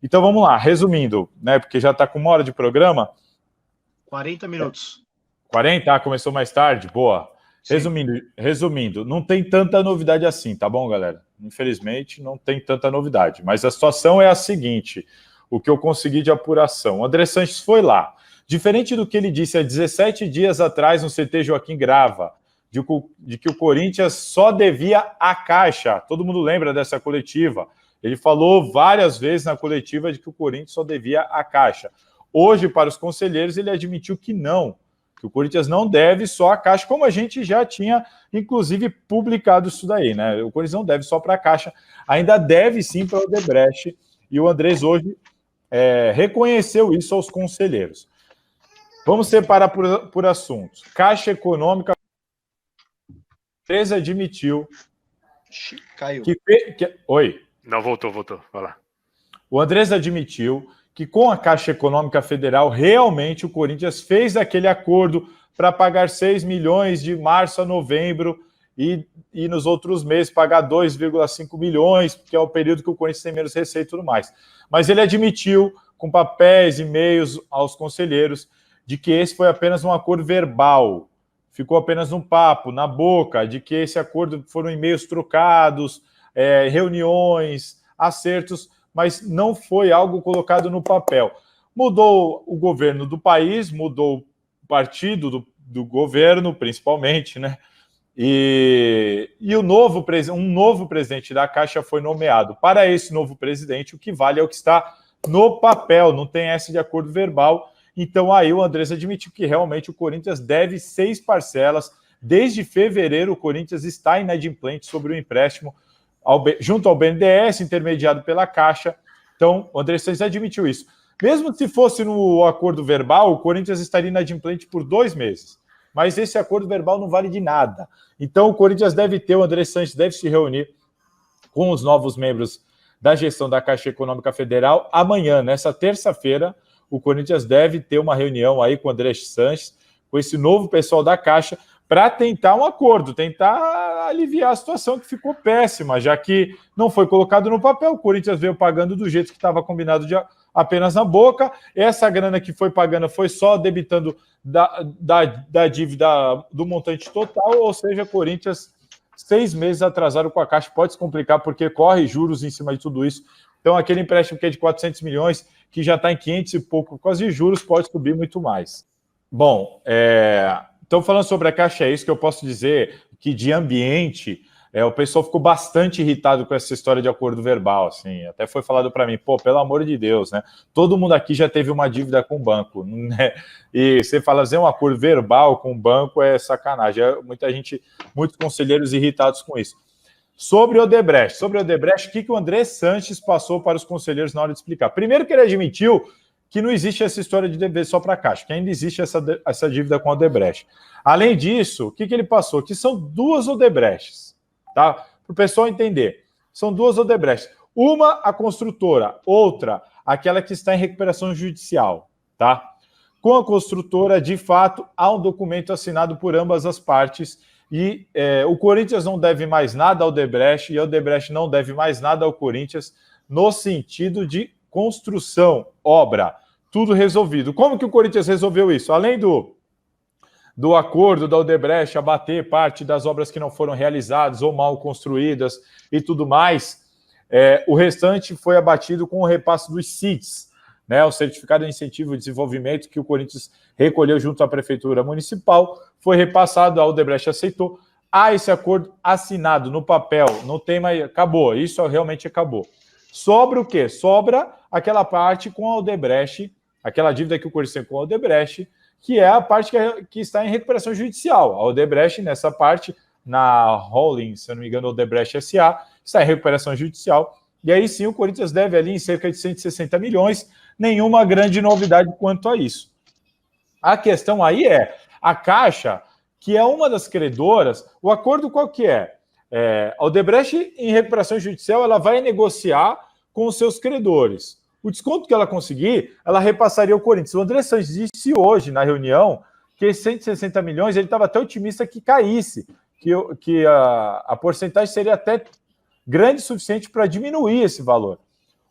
Então vamos lá, resumindo, né? Porque já está com 1 hora de programa. 40 minutos. 40? Ah, começou mais tarde? Boa. Resumindo, não tem tanta novidade assim, tá bom, galera? Infelizmente, não tem tanta novidade. Mas a situação é a seguinte, o que eu consegui de apuração. O André Sanches foi lá. Diferente do que ele disse há 17 dias atrás no CT Joaquim Grava, de que o Corinthians só devia à Caixa. Todo mundo lembra dessa coletiva. Ele falou várias vezes na coletiva de que o Corinthians só devia à Caixa. Hoje, para os conselheiros, ele admitiu que não, que o Corinthians não deve só à Caixa, como a gente já tinha, inclusive, publicado isso daí, né? O Corinthians não deve só para a Caixa, ainda deve sim para o Odebrecht, e o Andrés hoje reconheceu isso aos conselheiros. Vamos separar por assuntos. Caixa Econômica, a empresa admitiu Caiu. Oi. Não, voltou. Vai lá. O Andrés admitiu que com a Caixa Econômica Federal, realmente o Corinthians fez aquele acordo para pagar 6 milhões de março a novembro e nos outros meses pagar 2,5 milhões, que é o período que o Corinthians tem menos receita e tudo mais. Mas ele admitiu, com papéis, e-mails aos conselheiros, de que esse foi apenas um acordo verbal, ficou apenas um papo, na boca, de que esse acordo foram e-mails trocados, reuniões, acertos, mas não foi algo colocado no papel. Mudou o governo do país, mudou o partido do governo, principalmente, né? E um novo presidente da Caixa foi nomeado. Para esse novo presidente, o que vale é o que está no papel, não tem essa de acordo verbal. Então aí o Andrés admitiu que realmente o Corinthians deve 6 parcelas. Desde fevereiro, o Corinthians está inadimplente sobre o empréstimo junto ao BNDES, intermediado pela Caixa. Então, o André Sanches admitiu isso. Mesmo se fosse no acordo verbal, o Corinthians estaria inadimplente por 2 meses. Mas esse acordo verbal não vale de nada. Então, o Corinthians o André Sanches deve se reunir com os novos membros da gestão da Caixa Econômica Federal. Amanhã, nessa terça-feira, o Corinthians deve ter uma reunião aí com o André Sanches, com esse novo pessoal da Caixa, para tentar um acordo, tentar aliviar a situação que ficou péssima, já que não foi colocado no papel, o Corinthians veio pagando do jeito que estava combinado apenas na boca, essa grana que foi pagando foi só debitando da dívida do montante total, ou seja, Corinthians 6 meses atrasado com a Caixa, pode se complicar porque corre juros em cima de tudo isso, então aquele empréstimo que é de 400 milhões, que já está em 500 e pouco, quase juros, pode subir muito mais. Bom, então, falando sobre a Caixa, é isso que eu posso dizer, que de ambiente, o pessoal ficou bastante irritado com essa história de acordo verbal, assim, até foi falado para mim, pô, pelo amor de Deus, né, todo mundo aqui já teve uma dívida com o banco, né, e você fazer um acordo verbal com o banco é sacanagem, muitos conselheiros irritados com isso. Sobre o Odebrecht, o que o André Sanches passou para os conselheiros na hora de explicar? Primeiro que ele admitiu que não existe essa história de dever só para a Caixa, que ainda existe essa dívida com a Odebrecht. Além disso, o que ele passou? Que são 2 Odebrechts, tá? Para o pessoal entender. São 2 Odebrechts. Uma, a construtora, outra, aquela que está em recuperação judicial, tá? Com a construtora, de fato, há um documento assinado por ambas as partes e o Corinthians não deve mais nada ao Odebrecht e a Odebrecht não deve mais nada ao Corinthians no sentido de construção, obra, tudo resolvido. Como que o Corinthians resolveu isso? Além do acordo da Odebrecht abater parte das obras que não foram realizadas ou mal construídas e tudo mais, o restante foi abatido com o repasse dos CIDs, né, o Certificado de Incentivo de Desenvolvimento que o Corinthians recolheu junto à Prefeitura Municipal, foi repassado, a Odebrecht aceitou. Há esse acordo assinado no papel, não tem mais, acabou, isso realmente acabou. Sobra o quê? Sobra aquela parte com a Odebrecht, aquela dívida que o Corinthians tem com a Odebrecht, que é a parte que está em recuperação judicial. A Odebrecht, nessa parte, na holding, se eu não me engano, Odebrecht S.A., está em recuperação judicial. E aí sim, o Corinthians deve ali em cerca de 160 milhões, nenhuma grande novidade quanto a isso. A questão aí a Caixa, que é uma das credoras, o acordo qual que é? A Odebrecht, em recuperação judicial, ela vai negociar com os seus credores. O desconto que ela conseguir, ela repassaria ao Corinthians. O André Sanches disse hoje, na reunião, que esses 160 milhões, ele estava até otimista que caísse, que a porcentagem seria até grande o suficiente para diminuir esse valor.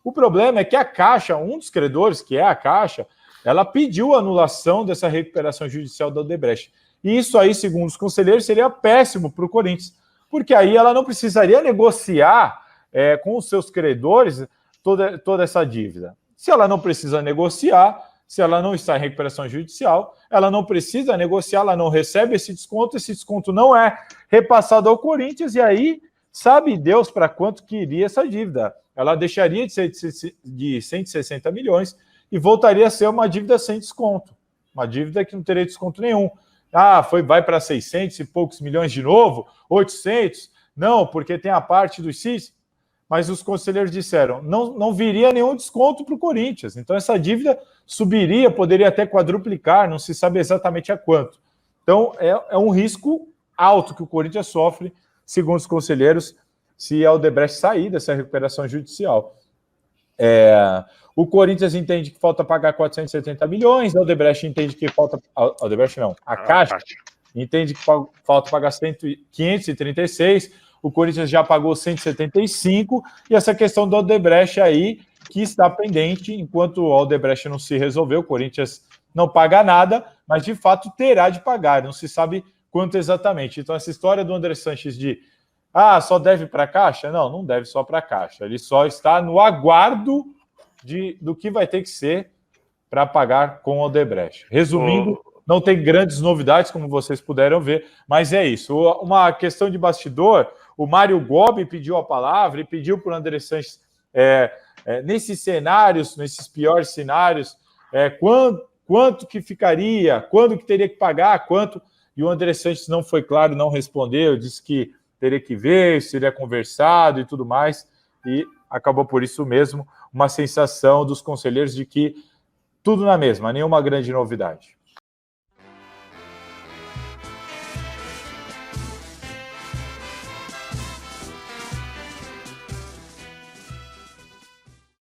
O problema é que a Caixa, um dos credores, que é a Caixa, ela pediu a anulação dessa recuperação judicial da Odebrecht. E isso aí, segundo os conselheiros, seria péssimo para o Corinthians, porque aí ela não precisaria negociar com os seus credores toda essa dívida. Se ela não precisa negociar, se ela não está em recuperação judicial, ela não precisa negociar, ela não recebe esse desconto não é repassado ao Corinthians, e aí sabe Deus para quanto que iria essa dívida. Ela deixaria de ser de 160 milhões e voltaria a ser uma dívida sem desconto, uma dívida que não teria desconto nenhum. Vai para 600 e poucos milhões de novo, 800, não, porque tem a parte dos CIS, mas os conselheiros disseram, não viria nenhum desconto para o Corinthians, então essa dívida subiria, poderia até quadruplicar, não se sabe exatamente a quanto. Então é um risco alto que o Corinthians sofre, segundo os conselheiros, se a Odebrecht sair dessa recuperação judicial. O Corinthians entende que falta pagar 470 milhões, a Odebrecht entende que falta... A Odebrecht não, a Caixa entende que falta pagar 536, o Corinthians já pagou 175, e essa questão da Odebrecht aí, que está pendente, enquanto a Odebrecht não se resolveu, o Corinthians não paga nada, mas de fato terá de pagar, não se sabe quanto exatamente. Então essa história do André Sanches de só deve para a Caixa? Não deve só para a Caixa, ele só está no aguardo do que vai ter que ser para pagar com a Odebrecht. Resumindo, não tem grandes novidades, como vocês puderam ver, mas é isso. Uma questão de bastidor, o Mário Gobi pediu a palavra e pediu para o André Sanches, nesses cenários, nesses piores cenários, quanto que ficaria, quando que teria que pagar, quanto, e o André Sanches não foi claro, não respondeu, disse que teria que ver, seria conversado e tudo mais, e acabou por isso mesmo uma sensação dos conselheiros de que tudo na mesma, nenhuma grande novidade.